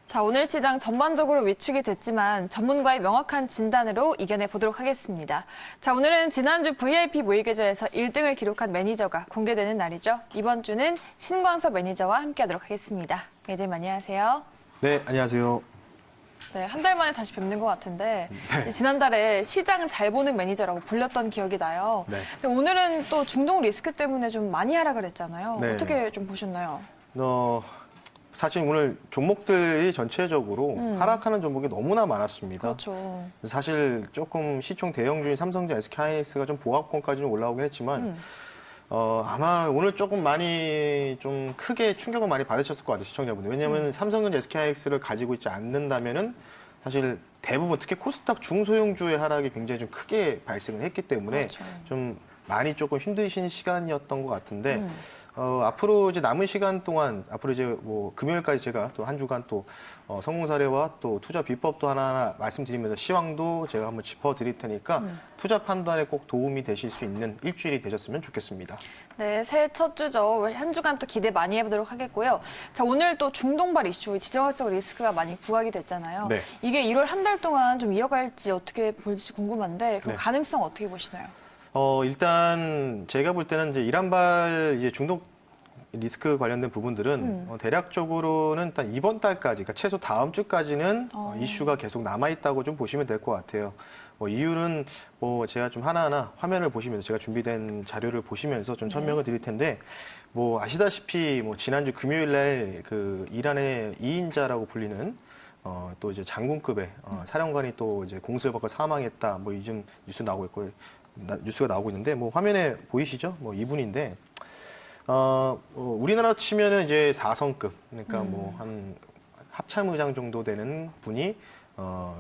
자, 오늘 시장 전반적으로 위축이 됐지만 전문가의 명확한 진단으로 이겨내 보도록 하겠습니다. 자, 오늘은 지난주 VIP 모의계좌에서 1등을 기록한 매니저가 공개되는 날이죠. 이번 주는 신광섭 매니저와 함께하도록 하겠습니다. 매니저님 안녕하세요. 네, 안녕하세요. 네, 한 달 만에 다시 뵙는 것 같은데 네. 지난달에 시장 잘 보는 매니저라고 불렸던 기억이 나요. 네. 근데 오늘은 또 중동 리스크 때문에 좀 많이 하락을 했잖아요. 네, 어떻게 좀 보셨나요? 사실 오늘 종목들이 전체적으로 하락하는 종목이 너무나 많았습니다. 그렇죠. 사실 조금 시총 대형주인 삼성전, SK하이닉스가 좀 보합권까지는 올라오긴 했지만 아마 오늘 조금 많이 좀 크게 충격을 많이 받으셨을 것 같아요, 시청자분들. 왜냐하면 삼성전자, SK하이닉스를 가지고 있지 않는다면은 사실 대부분 특히 코스닥 중소형주의 하락이 굉장히 좀 크게 발생을 했기 때문에 그렇죠. 좀 많이 조금 힘드신 시간이었던 것 같은데 앞으로 이제 남은 시간 동안 앞으로 이제 뭐 금요일까지 제가 또 한 주간 또 성공 사례와 또 투자 비법도 하나하나 말씀드리면서 시황도 제가 한번 짚어드릴 테니까 투자 판단에 꼭 도움이 되실 수 있는 일주일이 되셨으면 좋겠습니다. 네, 새해 첫 주죠. 한 주간 또 기대 많이 해보도록 하겠고요. 자, 오늘 또 중동발 이슈, 지정학적 리스크가 많이 부각이 됐잖아요. 네. 이게 1월 한 달 동안 좀 이어갈지 어떻게 볼지 궁금한데 그럼 네. 가능성 어떻게 보시나요? 일단 제가 볼 때는 이제 이란발 이제 중독 리스크 관련된 부분들은 대략적으로는 일단 이번 달까지, 그러니까 최소 다음 주까지는 이슈가 계속 남아 있다고 좀 보시면 될 것 같아요. 이유는 뭐 제가 좀 하나하나 화면을 보시면서 제가 준비된 자료를 보시면서 좀 설명을 드릴 텐데 뭐 아시다시피 뭐 지난주 금요일 날 그 이란의 2인자라고 불리는 또 이제 장군급의 사령관이 또 이제 공수를 받고 사망했다. 뭐 요즘 뉴스 나오고 있고 뉴스가 나오고 있는데 뭐 화면에 보이시죠? 뭐 이분인데 우리나라 치면은 이제 4성급 그러니까 뭐 한 합참의장 정도 되는 분이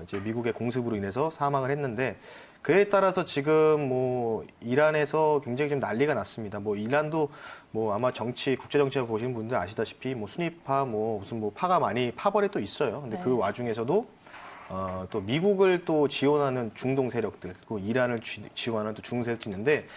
이제 미국의 공습으로 인해서 사망을 했는데 그에 따라서 지금 뭐 이란에서 굉장히 좀 난리가 났습니다. 뭐 이란도 뭐 아마 정치 국제 정치를 보시는 분들 아시다시피 뭐 순위파 뭐 무슨 뭐 파가 많이 파벌이 또 있어요. 근데 그 와중에서도 또 미국을 또 지원하는 중동 세력들, 또 이란을 지원하는 또 중동 세력들이 있는데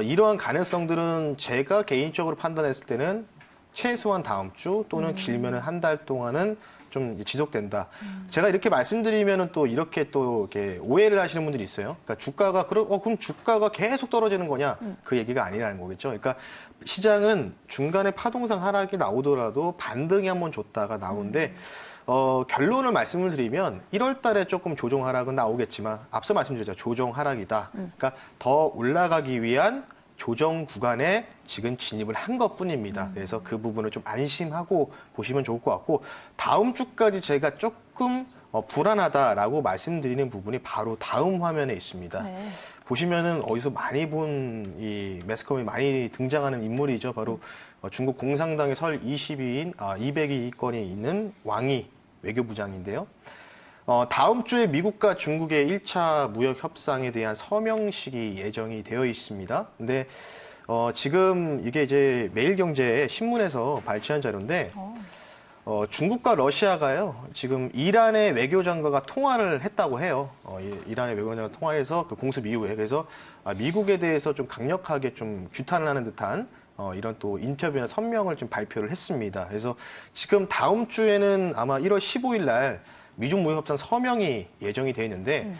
이러한 가능성들은 제가 개인적으로 판단했을 때는 최소한 다음 주 또는 길면은 한 달 동안은 좀 지속된다. 제가 이렇게 말씀드리면은 또 이렇게 또 이렇게 오해를 하시는 분들이 있어요. 그러니까 주가가 그럼 주가가 계속 떨어지는 거냐? 그 얘기가 아니라는 거겠죠. 그러니까 시장은 중간에 파동상 하락이 나오더라도 반등이 한번 줬다가 나오는데 결론을 말씀을 드리면 1월 달에 조금 조정 하락은 나오겠지만 앞서 말씀드렸죠. 조정 하락이다. 그러니까 더 올라가기 위한 조정 구간에 지금 진입을 한 것뿐입니다. 그래서 그 부분을 좀 안심하고 보시면 좋을 것 같고 다음 주까지 제가 조금 불안하다라고 말씀드리는 부분이 바로 다음 화면에 있습니다. 네. 보시면은 어디서 많이 본 이 매스컴에 많이 등장하는 인물이죠. 바로 중국 공산당의 설 22인 202건이 있는 왕이 외교부장인데요. 다음 주에 미국과 중국의 1차 무역 협상에 대한 서명식이 예정이 되어 있습니다. 근데 지금 이게 이제 매일경제 신문에서 발췌한 자료인데 중국과 러시아가요, 지금 이란의 외교장관과 통화를 했다고 해요. 이란의 외교장관과 통화해서 그 공습 이후에. 그래서 미국에 대해서 좀 강력하게 좀 규탄을 하는 듯한 이런 또 인터뷰나 성명을 좀 발표를 했습니다. 그래서 지금 다음 주에는 아마 1월 15일 날 미중 무역 협상 서명이 예정이 되어 있는데,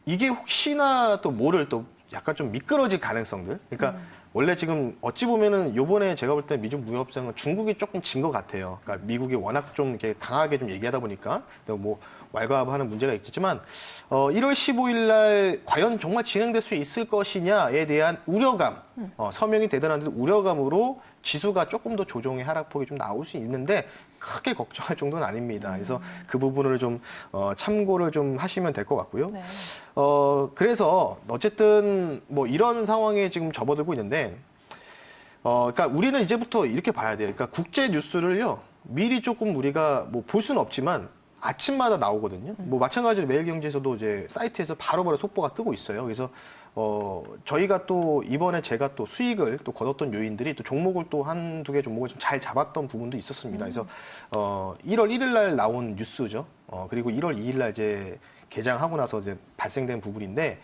이게 혹시나 또 뭐를 또 약간 좀 미끄러질 가능성들. 그러니까 원래 지금 어찌 보면은 요번에 제가 볼 때 미중 무역 협상은 중국이 조금 진 것 같아요. 그러니까 미국이 워낙 좀 이렇게 강하게 좀 얘기하다 보니까 뭐 왈가왈부하는 문제가 있겠지만 1월 15일 날 과연 정말 진행될 수 있을 것이냐에 대한 우려감, 서명이 되더라도 우려감으로 지수가 조금 더 조정의 하락폭이 좀 나올 수 있는데 크게 걱정할 정도는 아닙니다. 그래서 그 부분을 좀 참고를 좀 하시면 될 것 같고요. 네. 그래서 어쨌든 뭐 이런 상황에 지금 접어들고 있는데, 그러니까 우리는 이제부터 이렇게 봐야 돼요. 그러니까 국제 뉴스를요 미리 조금 우리가 뭐 볼 수는 없지만 아침마다 나오거든요. 뭐 마찬가지로 매일경제에서도 이제 사이트에서 바로바로 속보가 뜨고 있어요. 그래서 저희가 또 이번에 제가 또 수익을 또 거뒀던 요인들이 또 종목을 또 한두 개 종목을 좀 잘 잡았던 부분도 있었습니다. 그래서 1월 1일 날 나온 뉴스죠. 그리고 1월 2일 날 이제 개장하고 나서 이제 발생된 부분인데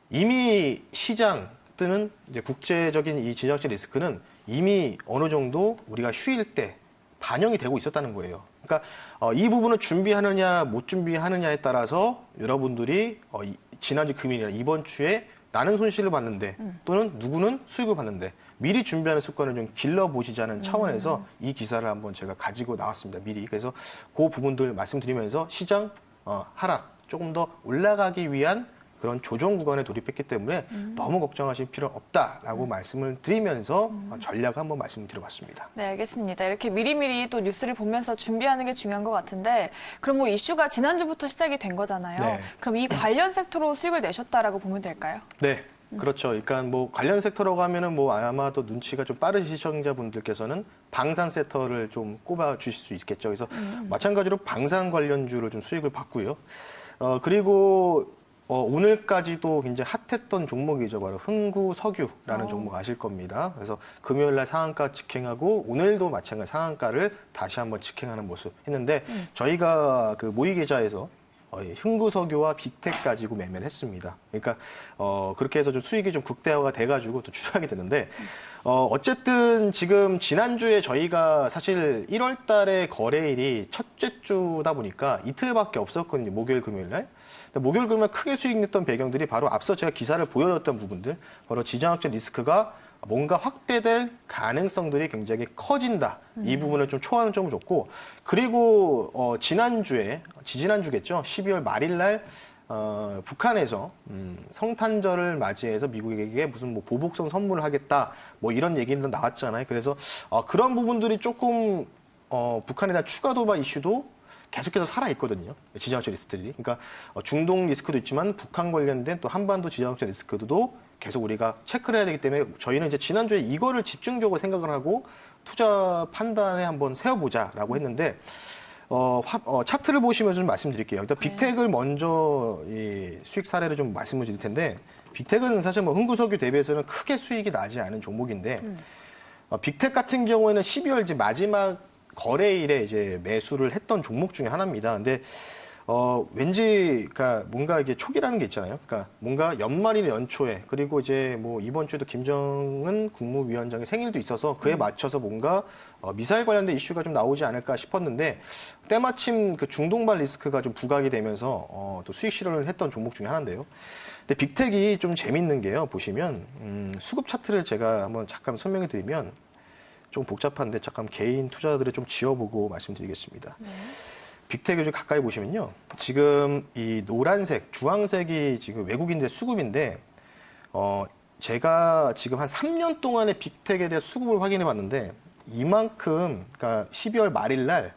이미 시장 또는 이제 국제적인 이 지정학적 리스크는 이미 어느 정도 우리가 휴일 때 반영이 되고 있었다는 거예요. 그러니까 이 부분을 준비하느냐 못 준비하느냐에 따라서 여러분들이 지난주 금요일이나 이번 주에 나는 손실을 봤는데 또는 누구는 수익을 봤는데 미리 준비하는 습관을 좀 길러보시자는 차원에서 이 기사를 한번 제가 가지고 나왔습니다. 미리. 그래서 그 부분들 말씀드리면서 시장 하락 조금 더 올라가기 위한 그런 조정 구간에 돌입했기 때문에 너무 걱정하실 필요는 없다라고 말씀을 드리면서 전략을 한번 말씀드려봤습니다. 네, 알겠습니다. 이렇게 미리미리 또 뉴스를 보면서 준비하는 게 중요한 것 같은데 그럼 뭐 이슈가 지난주부터 시작이 된 거잖아요. 네. 그럼 이 관련 섹터로 수익을 내셨다라고 보면 될까요? 네. 그렇죠. 그러니까 뭐 관련 섹터라고 하면은 뭐 아마도 눈치가 좀 빠르신 시청자분들께서는 방산 섹터를 좀 꼽아 주실 수 있겠죠. 그래서 마찬가지로 방산 관련주를 좀 수익을 봤고요. 그리고 오늘까지도 굉장히 핫했던 종목이죠. 바로 흥구석유라는 종목 아실 겁니다. 그래서 금요일 날 상한가 직행하고 오늘도 마찬가지 상한가를 다시 한번 직행하는 모습 했는데 저희가 그 모의 계좌에서 흥구석유와 빅텍 가지고 매매를 했습니다. 그러니까 그렇게 해서 좀 수익이 좀 극대화가 돼가지고 또 추락이 됐는데 어쨌든 지금 지난주에 저희가 사실 1월 달에 거래일이 첫째 주다 보니까 이틀밖에 없었거든요. 목요일, 금요일 날. 목요일, 금요일 크게 수익 냈던 배경들이 바로 앞서 제가 기사를 보여줬던 부분들, 바로 지정학적 리스크가 뭔가 확대될 가능성들이 굉장히 커진다. 이 부분을 좀 초안을 좀 줬고, 그리고 지지난주겠죠. 12월 말일 날 북한에서 성탄절을 맞이해서 미국에게 무슨 뭐 보복성 선물을 하겠다, 뭐 이런 얘기도 나왔잖아요. 그래서 그런 부분들이 조금 북한에 대한 추가 도발 이슈도 계속해서 살아있거든요. 지정학적 리스크들이. 그러니까 중동 리스크도 있지만 북한 관련된 또 한반도 지정학적 리스크도 계속 우리가 체크를 해야 되기 때문에 저희는 이제 지난주에 이거를 집중적으로 생각을 하고 투자 판단에 한번 세워보자라고 했는데 차트를 보시면 좀 말씀드릴게요. 일단 빅텍을 먼저 이 수익 사례를 좀 말씀을 드릴 텐데 빅텍은 사실 뭐 흥구석유 대비해서는 크게 수익이 나지 않은 종목인데 빅텍 같은 경우에는 12월 이제 마지막 거래일에 이제 매수를 했던 종목 중에 하나입니다. 근데 왠지 그러니까 뭔가 이게 촉이라는 게 있잖아요. 그러니까 뭔가 연말이나 연초에 그리고 이제 뭐 이번 주에도 김정은 국무위원장의 생일도 있어서 그에 맞춰서 뭔가 미사일 관련된 이슈가 좀 나오지 않을까 싶었는데 때마침 그 중동발 리스크가 좀 부각이 되면서 또 수익 실현을 했던 종목 중에 하나인데요. 근데 빅텍이 좀 재밌는 게요. 보시면 수급 차트를 제가 한번 잠깐 설명해 드리면 좀 복잡한데 잠깐 개인 투자들을 좀 지어보고 말씀드리겠습니다. 빅텍을 좀 가까이 보시면요. 지금 이 노란색, 주황색이 지금 외국인들 수급인데, 제가 지금 한 3년 동안의 빅텍에 대한 수급을 확인해 봤는데, 이만큼, 그러니까 12월 말일 날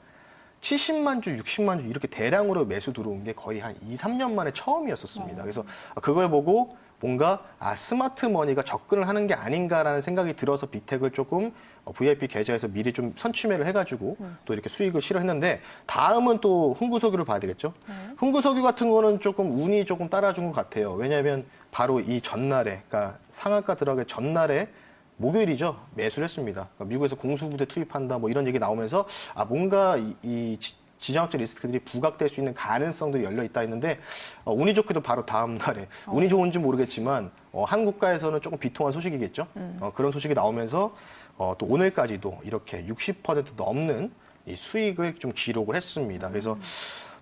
70만 주, 60만 주 이렇게 대량으로 매수 들어온 게 거의 한 2, 3년 만에 처음이었었습니다. 그래서 그걸 보고 뭔가 스마트 머니가 접근을 하는 게 아닌가라는 생각이 들어서 빅텍을 조금 VIP 계좌에서 미리 좀 선취매를 해가지고 또 이렇게 수익을 실현했는데 다음은 또 흥구석유를 봐야 되겠죠. 흥구석유 같은 거는 조금 운이 조금 따라준 것 같아요. 왜냐하면 바로 이 전날에, 그러니까 상한가 들어가기 전날에 목요일이죠. 매수를 했습니다. 그러니까 미국에서 공수부대 투입한다 뭐 이런 얘기 나오면서 뭔가 이 지정학적 리스크들이 부각될 수 있는 가능성들이 열려 있다 했는데 운이 좋게도 바로 다음 날에 운이 좋은지 모르겠지만 한국가에서는 조금 비통한 소식이겠죠. 그런 소식이 나오면서 또 오늘까지도 이렇게 60% 넘는 이 수익을 좀 기록을 했습니다. 그래서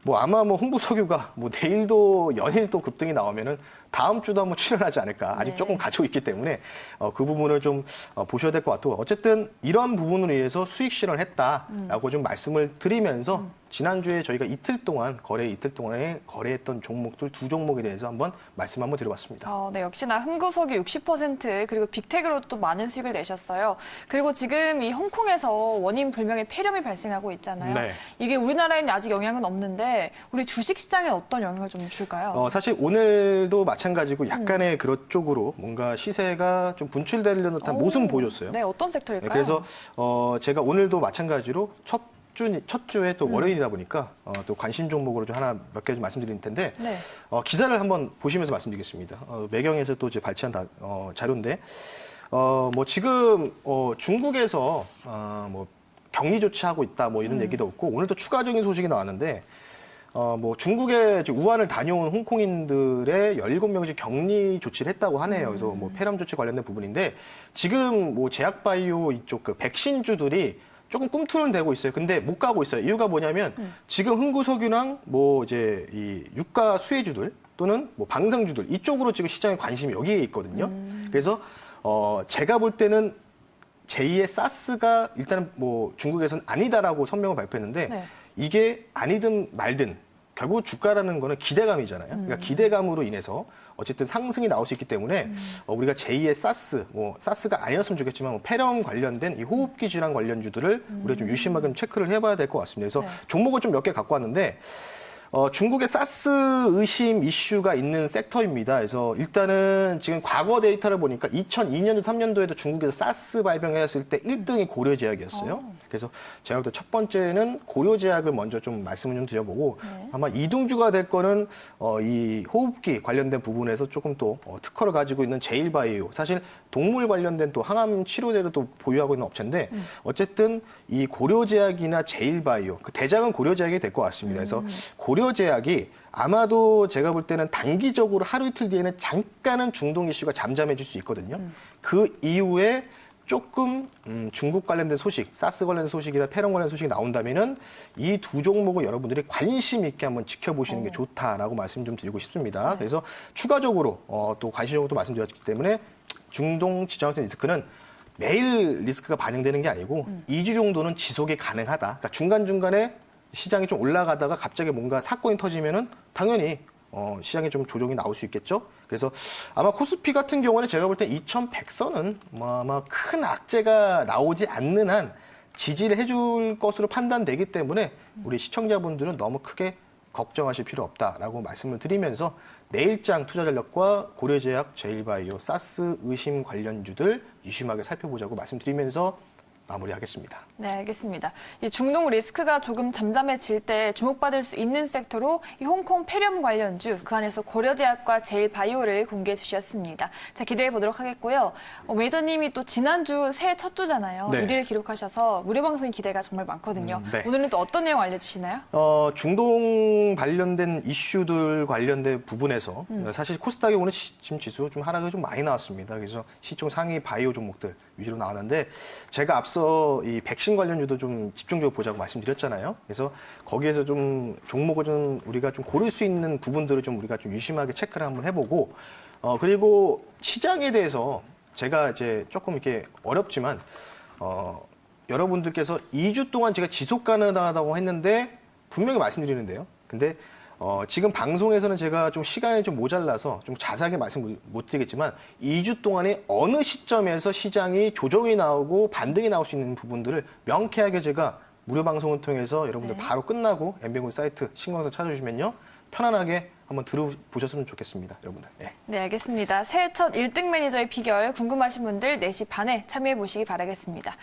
뭐 아마 뭐 흥구석유가 뭐 내일도 연일도 급등이 나오면은 다음 주도 한번 출연하지 않을까. 아직 조금 가지고 있기 때문에 그 부분을 좀 보셔야 될 것 같고 어쨌든 이런 부분으로 인해서 수익 실현을 했다라고 좀 말씀을 드리면서 지난주에 저희가 이틀 동안에 거래했던 종목들 두 종목에 대해서 한번 말씀 한번 드려봤습니다. 네, 역시나 흥구석유 60% 그리고 빅텍으로 또 많은 수익을 내셨어요. 그리고 지금 이 홍콩에서 원인 불명의 폐렴이 발생하고 있잖아요. 네. 이게 우리나라에는 아직 영향은 없는데 우리 주식시장에 어떤 영향을 좀 줄까요? 사실 오늘도 마찬가지고 약간의 그런 쪽으로 뭔가 시세가 좀 분출되려는 듯한 모습은 보여줬어요. 네, 어떤 섹터일까요? 네, 그래서 제가 오늘도 마찬가지로 첫 주에 또 월요일이다 보니까 또 관심 종목으로 좀 하나 몇 개 좀 말씀드릴 텐데 네. 기사를 한번 보시면서 말씀드리겠습니다. 매경에서 또 이제 발췌한 자료인데 뭐 지금 중국에서 뭐 격리 조치하고 있다 뭐 이런 얘기도 없고 오늘도 추가적인 소식이 나왔는데 뭐 중국에 우한을 다녀온 홍콩인들의 17명이 격리 조치를 했다고 하네요. 그래서 뭐 폐렴 조치 관련된 부분인데 지금 뭐 제약바이오 이쪽 그 백신주들이 조금 꿈틀은 되고 있어요. 근데 못 가고 있어요. 이유가 뭐냐면 지금 흥구석유랑 뭐 이제 이 유가 수혜주들 또는 뭐 방산주들 이쪽으로 지금 시장의 관심이 여기에 있거든요. 그래서 제가 볼 때는 제2의 사스가 일단은 뭐 중국에서는 아니다라고 선명을 발표했는데 네. 이게 아니든 말든 결국 주가라는 거는 기대감이잖아요. 그러니까 기대감으로 인해서 어쨌든 상승이 나올 수 있기 때문에 우리가 제2의 사스, 뭐 사스가 아니었으면 좋겠지만 뭐 폐렴 관련된 이 호흡기 질환 관련주들을 우리가 좀 유심하게 좀 체크를 해봐야 될 것 같습니다. 그래서 네. 종목을 좀 몇 개 갖고 왔는데 중국의 사스 의심 이슈가 있는 섹터입니다. 그래서 일단은 지금 과거 데이터를 보니까 2002년도, 3년도에도 중국에서 사스 발병했을 때 1등이 고려제약이었어요. 그래서 제가 볼 때 첫 번째는 고려제약을 먼저 좀 말씀을 좀 드려보고 네. 아마 이등주가 될 거는 이 호흡기 관련된 부분에서 조금 또 특허를 가지고 있는 제일바이오. 사실 동물 관련된 또 항암 치료제를 또 보유하고 있는 업체인데 어쨌든 이 고려제약이나 제일바이오 그 대장은 고려제약이 될 것 같습니다. 그래서 고려제약이 아마도 제가 볼 때는 단기적으로 하루 이틀 뒤에는 잠깐은 중동 이슈가 잠잠해질 수 있거든요. 그 이후에 조금 중국 관련된 소식, 사스 관련된 소식이나 폐렴 관련된 소식이 나온다면은 이 두 종목을 여러분들이 관심 있게 한번 지켜보시는 게 좋다라고 말씀 좀 드리고 싶습니다. 그래서 추가적으로 또 관심적으로 또 말씀드렸기 때문에 중동 지정학적 리스크는 매일 리스크가 반영되는 게 아니고 2주 정도는 지속이 가능하다. 그러니까 중간중간에 시장이 좀 올라가다가 갑자기 뭔가 사건이 터지면은 당연히 시장에 좀 조정이 나올 수 있겠죠. 그래서 아마 코스피 같은 경우는 제가 볼 때 2100선은 아마 큰 악재가 나오지 않는 한 지지를 해줄 것으로 판단되기 때문에 우리 시청자분들은 너무 크게 걱정하실 필요 없다라고 말씀을 드리면서 내일장 투자전략과 고려제약, 제일바이오, 사스 의심 관련주들 유심하게 살펴보자고 말씀드리면서 마무리하겠습니다. 네, 알겠습니다. 이 중동 리스크가 조금 잠잠해질 때 주목받을 수 있는 섹터로 이 홍콩 폐렴 관련주, 그 안에서 고려제약과 제일바이오를 공개해 주셨습니다. 자, 기대해 보도록 하겠고요. 매니저님이 또 지난주 새해 첫 주잖아요. 네. 1위를 기록하셔서 무료 방송 기대가 정말 많거든요. 네. 오늘은 또 어떤 내용 알려주시나요? 중동 관련된 이슈들 관련된 부분에서 사실 코스닥에 오는 지금 지수 좀 하락이 좀 많이 나왔습니다. 그래서 시총 상위 바이오 종목들 위주로 나왔는데 제가 앞서 이 백신 관련주도 좀 집중적으로 보자고 말씀드렸잖아요. 그래서 거기에서 좀 종목을 좀 우리가 좀 고를 수 있는 부분들을 좀 우리가 좀 유심하게 체크를 한번 해보고 그리고 시장에 대해서 제가 이제 조금 이렇게 어렵지만 여러분들께서 2주 동안 제가 지속 가능하다고 했는데 분명히 말씀드리는데요. 근데 지금 방송에서는 제가 좀 시간이 좀 모자라서 좀 자세하게 말씀 못 드리겠지만 2주 동안에 어느 시점에서 시장이 조정이 나오고 반등이 나올 수 있는 부분들을 명쾌하게 제가 무료 방송을 통해서 여러분들 네. 바로 끝나고 엠비공 사이트 신광선 찾아주시면요. 편안하게 한번 들어보셨으면 좋겠습니다. 여러분들. 네. 네, 알겠습니다. 새해 첫 1등 매니저의 비결 궁금하신 분들 4시 반에 참여해 보시기 바라겠습니다.